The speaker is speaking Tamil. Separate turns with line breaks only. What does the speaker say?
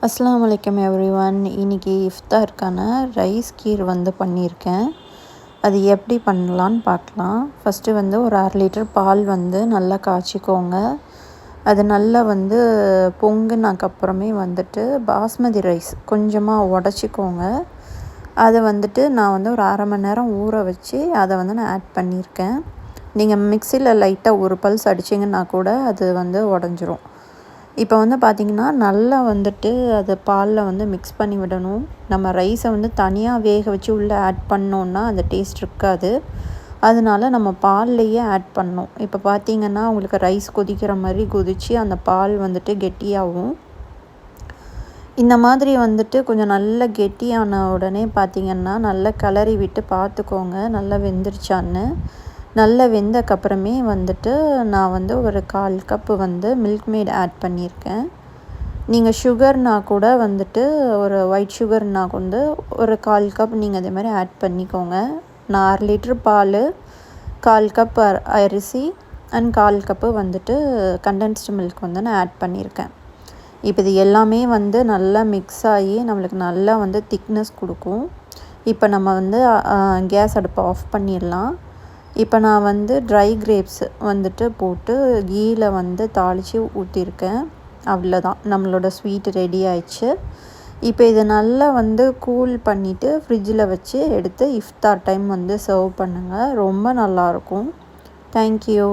அஸ்ஸலாமு அலைக்கும் எவ்ரிவன். இன்றைக்கி இஃப்தாருக்கான ரைஸ் கீர் பண்ணியிருக்கேன். அது எப்படி பண்ணலான்னு பார்க்கலாம். ஃபஸ்ட்டு ஒரு 1/2 லிட்டர் பால் நல்லா காய்ச்சிக்கோங்க. அது நல்லா பொங்குனக்கப்புறமே பாஸ்மதி ரைஸ் கொஞ்சமாக உடச்சிக்கோங்க. அதை நான் ஒரு 1/2 மணி நேரம் ஊற வச்சு அதை நான் ஆட் பண்ணியிருக்கேன். நீங்கள் மிக்சியில் லைட்டாக ஒரு பல்ஸ் அடிச்சிங்கன்னா கூட அது உடஞ்சிரும். இப்போ பார்த்திங்கன்னா நல்லா அது பாலில் மிக்ஸ் பண்ணி விடணும். நம்ம ரைஸை தனியாக வேக வச்சு உள்ளே ஆட் பண்ணோன்னா அந்த டேஸ்ட் இருக்காது. அதனால நம்ம பால்லையே ஆட் பண்ணணும். இப்போ பார்த்திங்கன்னா உங்களுக்கு ரைஸ் கொதிக்கிற மாதிரி கொதித்து அந்த பால் கெட்டியாகும். இந்த மாதிரி கொஞ்சம் நல்லா கெட்டியான உடனே பார்த்திங்கன்னா நல்லா கிளறி விட்டு பார்த்துக்கோங்க நல்லா வெந்துருச்சான்னு. நல்லா வெந்தக்கப்புறமே நான் ஒரு 1/4 கப்பு மில்க் மேட் ஆட் பண்ணியிருக்கேன். நீங்கள் சுகர்னால் கூட ஒரு ஒயிட் சுகர்னால் ஒரு 1/4 கப் நீங்கள் அதே மாதிரி ஆட் பண்ணிக்கோங்க. நான் 1/2 லிட்டர் பால், 1/4 கப் அரிசி அண்ட் 1/4 கப்பு கண்டென்ஸ்டு மில்க் நான் ஆட் பண்ணியிருக்கேன். இப்போ இது எல்லாமே நல்லா மிக்ஸ் ஆகி நம்மளுக்கு நல்லா திக்னஸ் கொடுக்கும். இப்போ நம்ம கேஸ் அடுப்பை ஆஃப் பண்ணிடலாம். இப்போ நான் ட்ரை கிரேப்ஸ் போட்டு கீயில் தாளித்து ஊற்றிருக்கேன். அவ்வளோதான், நம்மளோட ஸ்வீட் ரெடி ஆயிடுச்சு. இப்போ இதை நல்லா கூல் பண்ணிவிட்டு ஃப்ரிட்ஜில் வச்சு எடுத்து இஃப்தார் டைம் சர்வ் பண்ணுங்கள். ரொம்ப நல்லாயிருக்கும். தேங்க்யூ.